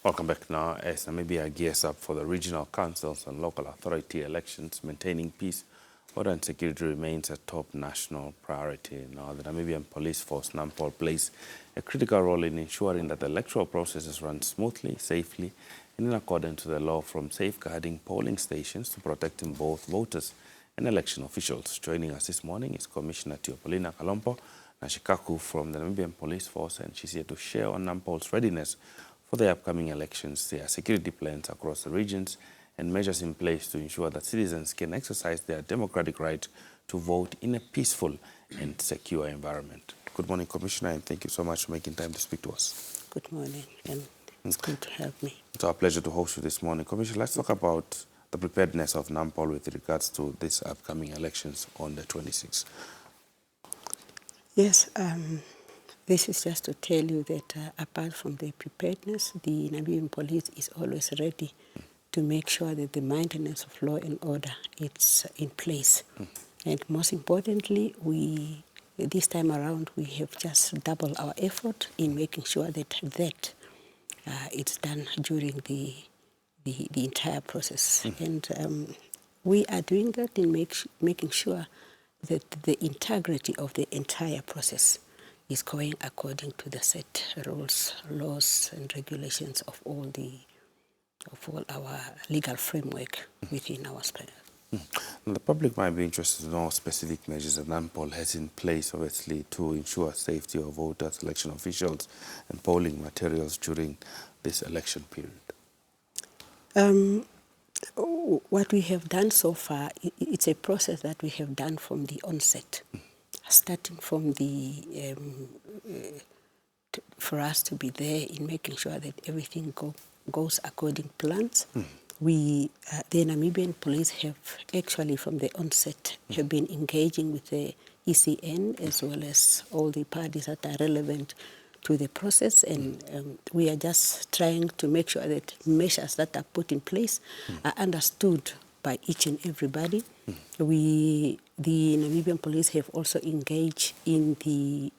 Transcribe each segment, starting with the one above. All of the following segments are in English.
Welcome back now. As Namibia gears up for the regional councils and local authority elections, maintaining peace, order and security remains a top national priority. Now, the Namibian Police Force, NAMPOL, plays a critical role in ensuring that the electoral processes run smoothly, safely, and in accordance to the law, from safeguarding polling stations to protecting both voters and election officials. Joining us this morning is Commissioner Teopolina Kalompo-Nashikaku from the Namibian Police Force, and she's here to share on NAMPOL's readiness for the upcoming elections, their security plans across the regions, and measures in place to ensure that citizens can exercise their democratic right to vote in a peaceful and secure environment. Good morning, Commissioner, and thank you so much for making time to speak to us. Good morning, and it's good to have me. It's our pleasure to host you this morning. Commissioner, let's talk about the preparedness of NAMPOL with regards to these upcoming elections on the 26th. Yes, this is just to tell you that apart from the preparedness, the Namibian police is always ready to make sure that the maintenance of law and order is in place. And most importantly, this time around, we have just doubled our effort in making sure that it's done during the entire process. And we are doing that in making sure that the integrity of the entire process is going according to the set rules, laws, and regulations of all our legal framework within our space. The public might be interested to know specific measures that NAMPOL has in place, obviously, to ensure safety of voters, election officials, and polling materials during this election period. What we have done so far, it's a process that we have done from the onset, starting from for us to be there in making sure that everything goes according to plans. The Namibian police have actually from the onset have been engaging with the ECN as well as all the parties that are relevant to the process, and we are just trying to make sure that measures that are put in place are understood by each and everybody. The Namibian police have also engaged in the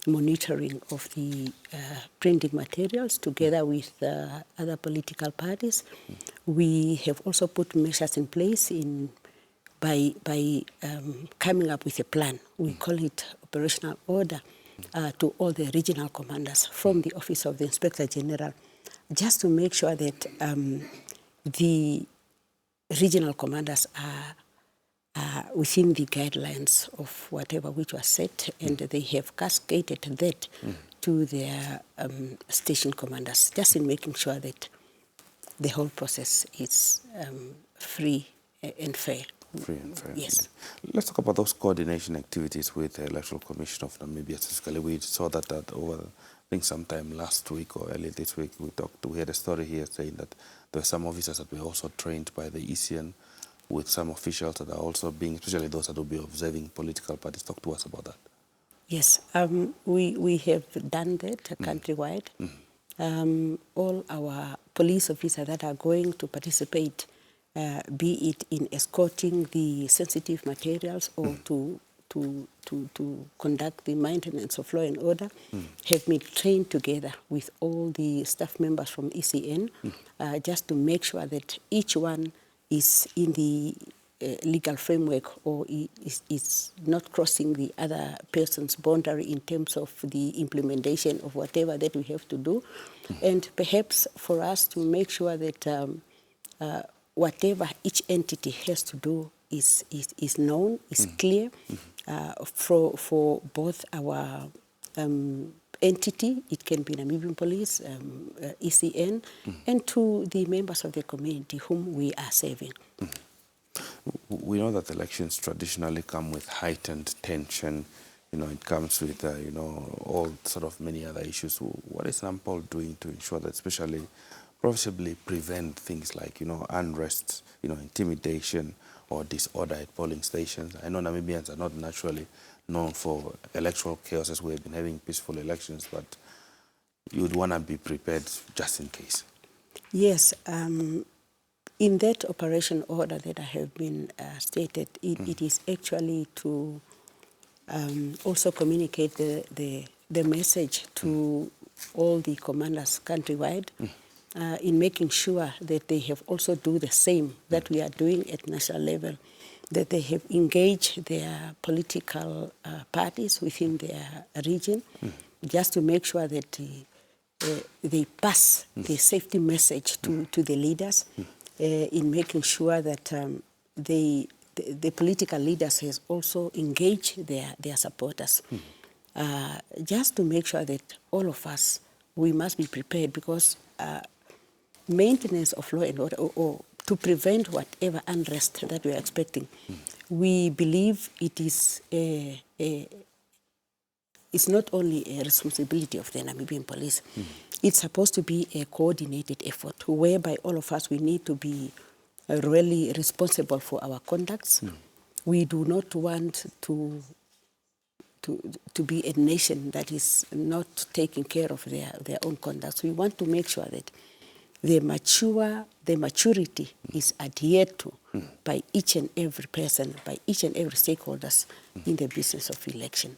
monitoring of the printing materials together with other political parties. We have also put measures in place by coming up with a plan. We call it operational order to all the regional commanders from the Office of the Inspector General, just to make sure that the regional commanders are within the guidelines of whatever which was set, and they have cascaded that to their station commanders, just in making sure that the whole process is free and fair. Free and fair. Yes. Let's talk about those coordination activities with the Electoral Commission of Namibia. Specifically, we saw that over, I think, sometime last week or earlier this week, we had a story here saying that there were some officers that were also trained by the ECN, with some officials that are also being, especially those that will be observing political parties. Talk to us about that. Yes, we have done that countrywide. All our police officers that are going to participate, be it in escorting the sensitive materials or to conduct the maintenance of law and order, have been trained together with all the staff members from ECN, just to make sure that each one is in the legal framework or is not crossing the other person's boundary in terms of the implementation of whatever that we have to do. And perhaps for us to make sure that whatever each entity has to do is known, is clear for both our entity, it can be Namibian Police, ECN, and to the members of the community whom we are serving. We know that elections traditionally come with heightened tension. It comes with, all sort of many other issues. What is NAMPOL doing to ensure that, especially, possibly prevent things like, unrest, intimidation or disorder at polling stations? I know Namibians are not naturally known for electoral chaos, as we have been having peaceful elections, but you would want to be prepared just in case. Yes. In that operation order that I have been stated, it is actually to also communicate the message to all the commanders countrywide in making sure that they have also do the same that we are doing at national level, that they have engaged their political parties within their region, just to make sure that they pass the safety message to the leaders, in making sure that the political leaders has also engaged their supporters, just to make sure that all of us, we must be prepared, because maintenance of law and order, or to prevent whatever unrest that we are expecting, we believe it is it's not only a responsibility of the Namibian police. It's supposed to be a coordinated effort, whereby all of us, we need to be really responsible for our conducts. We do not want to be a nation that is not taking care of their own conduct. We want to make sure that the maturity is adhered to by each and every person, by each and every stakeholders in the business of election.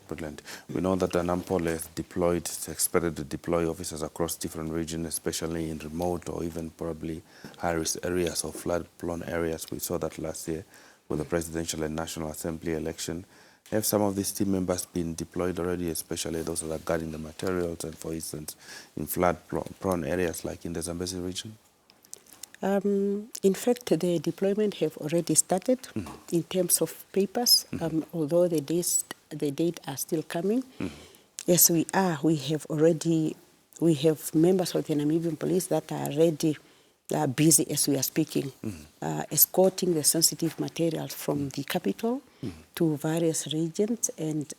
Brilliant. We know that the NAMPOL has deployed, it's expected to deploy officers across different regions, especially in remote or even probably high-risk areas or flood-prone areas. We saw that last year with the presidential and national assembly election. Have some of these team members been deployed already, especially those that are guarding the materials and, for instance, in flood-prone areas like in the Zambezi region? In fact, the deployment have already started in terms of papers, although the date are still coming. Yes, we have members of the Namibian police that are already busy as we are speaking, escorting the sensitive materials from the capital to various regions. And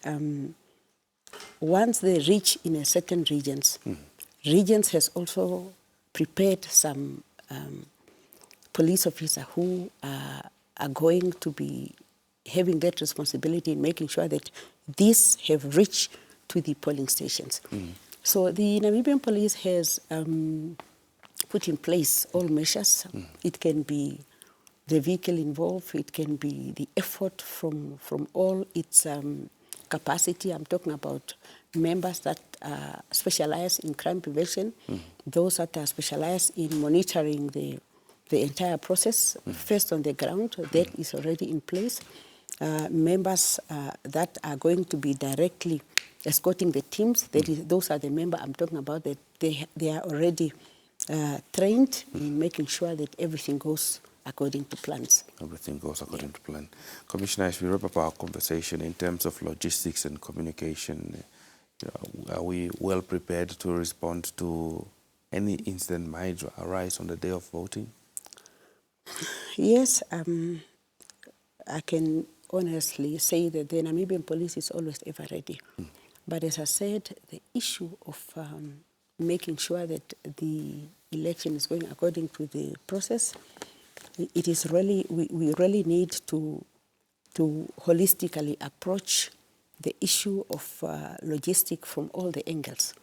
once they reach in a certain regions has also prepared some police officers who are going to be having that responsibility in making sure that these have reached to the polling stations. So the Namibian police has put in place all measures. It can be the vehicle involved, it can be the effort from all its capacity. I'm talking about members that are specialized in crime prevention, those that are specialized in monitoring the entire process, first on the ground, that is already in place. Members that are going to be directly escorting the teams, those are the members I'm talking about, that they are already trained in making sure that everything goes according to plans. Everything goes according to plan. Commissioner, as we wrap up our conversation in terms of logistics and communication, are we well prepared to respond to any incident might arise on the day of voting? Yes, I can honestly say that the Namibian police is always ever ready. But as I said, the issue of making sure that the election is going according to the process, it is really, we really need to holistically approach the issue of logistic from all the angles.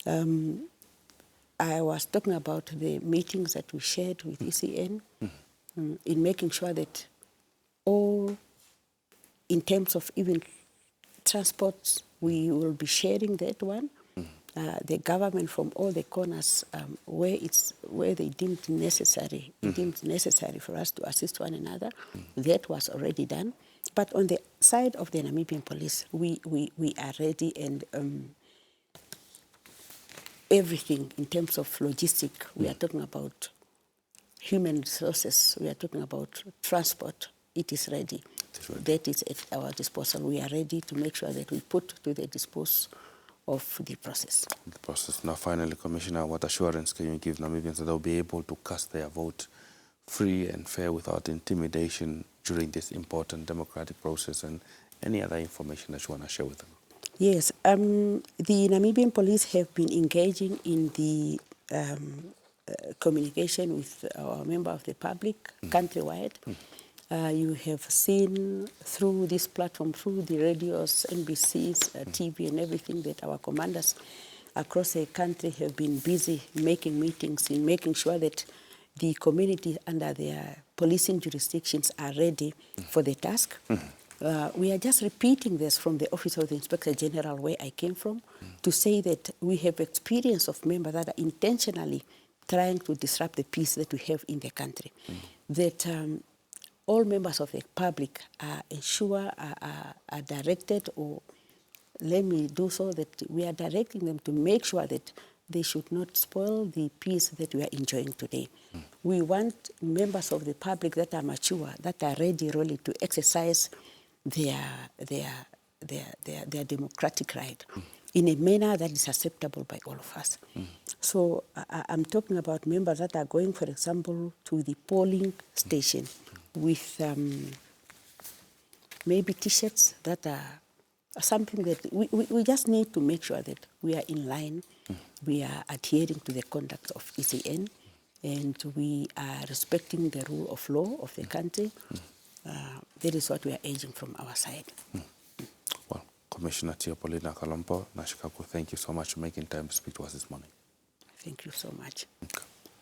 I was talking about the meetings that we shared with ECN in making sure that all, in terms of even transports, we will be sharing that one. The government from all the corners where they deemed necessary, for us to assist one another, that was already done. But on the side of the Namibian police, we are ready, and everything in terms of logistic, we are talking about human resources, we are talking about transport, it is ready. That is at our disposal. We are ready to make sure that we put to the disposal of the process. The process. Now, finally, Commissioner, what assurance can you give Namibians that they'll be able to cast their vote free and fair without intimidation during this important democratic process, and any other information that you want to share with them? Yes, the Namibian police have been engaging in the communication with our member of the public countrywide. You have seen through this platform, through the radios, NBCs, TV and everything, that our commanders across the country have been busy making meetings in making sure that the community under their policing jurisdictions are ready for the task. We are just repeating this from the Office of the Inspector General, where I came from, to say that we have experience of members that are intentionally trying to disrupt the peace that we have in the country. That all members of the public are directed, or let me do so, that we are directing them to make sure that they should not spoil the peace that we are enjoying today. We want members of the public that are mature, that are ready really to exercise their democratic right in a manner that is acceptable by all of us. So I'm talking about members that are going, for example, to the polling station with maybe T-shirts that are something that we just need to make sure that we are in line, we are adhering to the conduct of ECN, and we are respecting the rule of law of the country. That is what we are urging from our side. Well, Commissioner Teopolina Kalompo-Nashikaku, thank you so much for making time to speak to us this morning. Thank you so much. Okay.